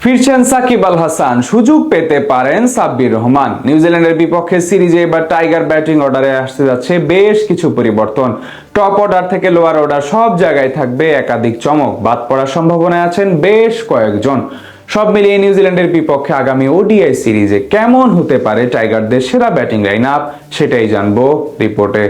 ফিরছেন সাকিব আল হাসান, সুযোগ পেতে পারেন সাব্বির রহমান। নিউজিল্যান্ডের বিপক্ষে সিরিজে এবার টাইগার ব্যাটিং অর্ডারে আসতে যাচ্ছে বেশ কিছু পরিবর্তন। টপ অর্ডার থেকে লোয়ার অর্ডার সব জায়গায় থাকবে একাধিক চমক। বাদ পড়ার সম্ভাবনায় আছেন বেশ কয়েকজন। সব মিলিয়ে নিউজিল্যান্ডের বিপক্ষে আগামী ওডিআই সিরিজে কেমন হতে পারে টাইগারদের সেরা ব্যাটিং লাইন আপ, সেটাই জানবো রিপোর্টে।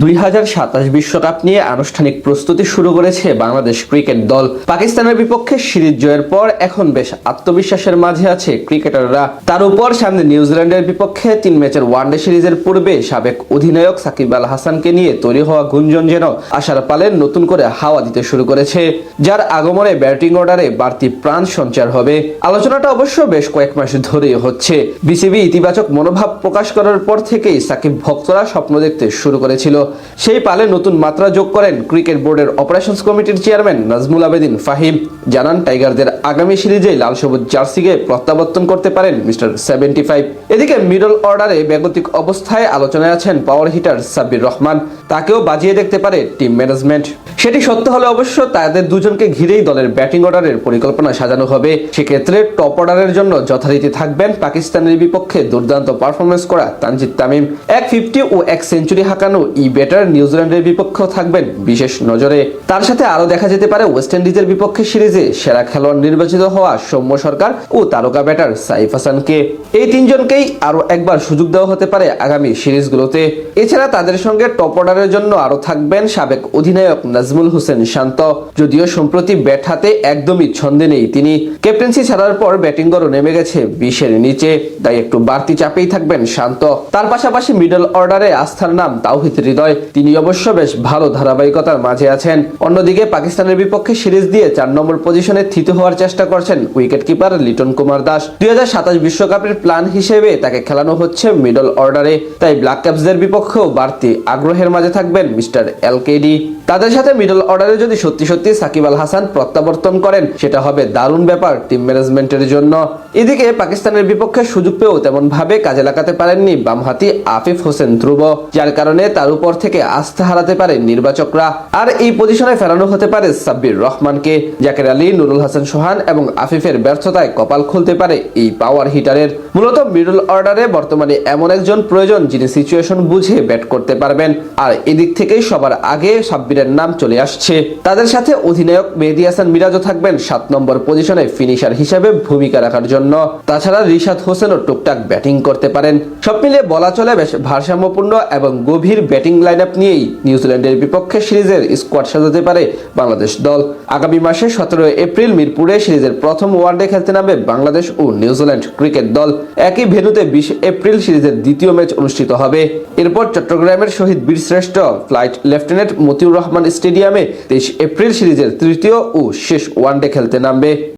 2027 বিশ্বকাপ নিয়ে আনুষ্ঠানিক প্রস্তুতি শুরু করেছে বাংলাদেশ ক্রিকেট দল। পাকিস্তানের বিপক্ষে সিরিজ জয়ের পর এখন বেশ আত্মবিশ্বাসের মাঝে আছে ক্রিকেটাররা। তার উপর সামনে নিউজিল্যান্ডের বিপক্ষে 3 ম্যাচের ওয়ানডে সিরিজের পূর্বে সাবেক অধিনায়ক সাকিব আল হাসানকে নিয়ে তৈরি হওয়া গুঞ্জন যেন আশার পালে নতুন করে হাওয়া দিতে শুরু করেছে, যার আগমনে ব্যাটিং অর্ডারে বাড়তি প্রাণ সঞ্চার হবে। আলোচনাটা অবশ্য বেশ কয়েক মাস ধরেই হচ্ছে। বিসিবি ইতিবাচক মনোভাব প্রকাশ করার পর থেকেই সাকিব ভক্তরা স্বপ্ন দেখতে শুরু করেছিল। সেই পালে নতুন মাত্রা যোগ করেন ক্রিকেট বোর্ডের অপারেশনস কমিটির চেয়ারম্যান নাজমুল আবেদিন ফাহিম। জানান টাইগারদের আগামী সিরিজে লাল সবুজ জার্সিকে প্রত্যাবর্তন করতে পারেন মিস্টার 75। এদিকে মিডল অর্ডারে বেগতিক অবস্থায় আলোচনায় আছেন পাওয়ার হিটার সাব্বির রহমান। তাকেও বাজিয়ে দেখতে পারে টিম ম্যানেজমেন্ট। সেটি সত্য হলে অবশ্য তাদের দুজনকে ঘিরেই দলের ব্যাটিং অর্ডারের পরিকল্পনা সাজানো হবে। সেক্ষেত্রে টপ অর্ডারের জন্য যথারীতি থাকবেন পাকিস্তানের বিপক্ষে দুর্দান্ত পারফরমেন্স করা তানজিদ তামিম। 150 ও 1 সেঞ্চুরি হাঁকানো ব্যাটার নিউজিল্যান্ডের বিপক্ষেও থাকবেন বিশেষ নজরে। তার সাথে আরো দেখা যেতে পারে ওয়েস্ট ইন্ডিজের বিপক্ষে সিরিজে সেরা খেলোয়াড় নির্বাচিত হওয়া সৌম্য সরকার ও তারকা ব্যাটার সাইফ হাসানকে। এই তিনজনকেই আরো একবার সুযোগ দেওয়া হতে পারে আগামী সিরিজগুলোতে। এছাড়া তাদের সঙ্গে টপ অর্ডারের জন্য আরো থাকবেন সাবেক অধিনায়ক নাজমুল হোসেন শান্ত। যদিও সম্প্রতি ব্যাট হাতে একদমই ছন্দে নেই তিনি। ক্যাপ্টেন্সি ছাড়ার পর ব্যাটিং গড়ও নেমে গেছে 20-এর নিচে, তাই একটু বাড়তি চাপেই থাকবেন শান্ত। তার পাশাপাশি মিডল অর্ডারে আস্থার নাম তাওহিদ হৃদয়। তিনি অবশ্য বেশ ভালো ধারাবাহিকতার মাঝে আছেন। অন্যদিকে পাকিস্তানের বিপক্ষে সিরিজ দিয়ে 4 নম্বর পজিশনে থিত হওয়ার চেষ্টা করছেন উইকেট কিপার লিটন কুমার দাস। 2027 বিশ্বকাপের প্ল্যান হিসেবে তাকে খেলানো হচ্ছে মিডল অর্ডারে, তাই ব্ল্যাক ক্যাপসদের বিপক্ষেও বাড়তি আগ্রহের মাঝে থাকবেন মিস্টার এলকেডি। তাদের সাথে মিডল অর্ডারে যদি সত্যি সত্যি সাকিব আল হাসান প্রত্যাবর্তন করেন, সেটা হবে দারুণ ব্যাপার টিম ম্যানেজমেন্টের জন্য। এদিকে পাকিস্তানের বিপক্ষে সুযোগ পেয়েও তেমন ভাবে কাজে লাগাতে পারেননি বামহাতি আফিফ হোসেন ধ্রুব, যার কারণে তার উপর থেকে আস্থা হারাতে পারে নির্বাচকরা। আর এই পজিশনে ফেরানো হতে পারে সাব্বির রহমানকে। জাকের আলী, নুরুল হাসান সোহান এবং আফিফের ব্যর্থতায় কপাল খুলতে পারে এই পাওয়ার হিটারের। মূলত মিডল অর্ডারে বর্তমানে এমন একজন প্রয়োজন যিনি সিচুয়েশন বুঝে ব্যাট করতে পারবেন। আর এদিক থেকেই সবার আগে সাব্বিরের নাম চলে আসছে। তাদের সাথে অধিনায়ক মেহেদী হাসান মিরাজও থাকবেন 7 নম্বর পজিশনে ফিনিশার হিসেবে ভূমিকা রাখার জন্য। তাছাড়া রিশাদ হোসেনও টুকটাক ব্যাটিং করতে পারেন। সব মিলিয়ে বলা চলে বেশ ভারসাম্যপূর্ণ এবং গভীর ব্যাটিং লাইন আপ নিয়েই নিউজিল্যান্ডের বিপক্ষে সিরিজের স্কোয়াড সাজাতে পারে বাংলাদেশ দল। আগামী মাসে 17 এপ্রিল মিরপুরে সিরিজের প্রথম ওয়ানডে খেলতে নামবে বাংলাদেশ ও নিউজিল্যান্ড ক্রিকেট দল। একই ভেন্যুতে 20 এপ্রিল সিরিজের দ্বিতীয় ম্যাচ অনুষ্ঠিত হবে। এরপর চট্টগ্রামের শহীদ বীরশ্রেষ্ঠ ফ্লাইট লেফটেন্যান্ট মতিউর রহমান স্টেডিয়ামে 23 এপ্রিল সিরিজের তৃতীয় ও শেষ ওয়ানডে খেলতে নামবে।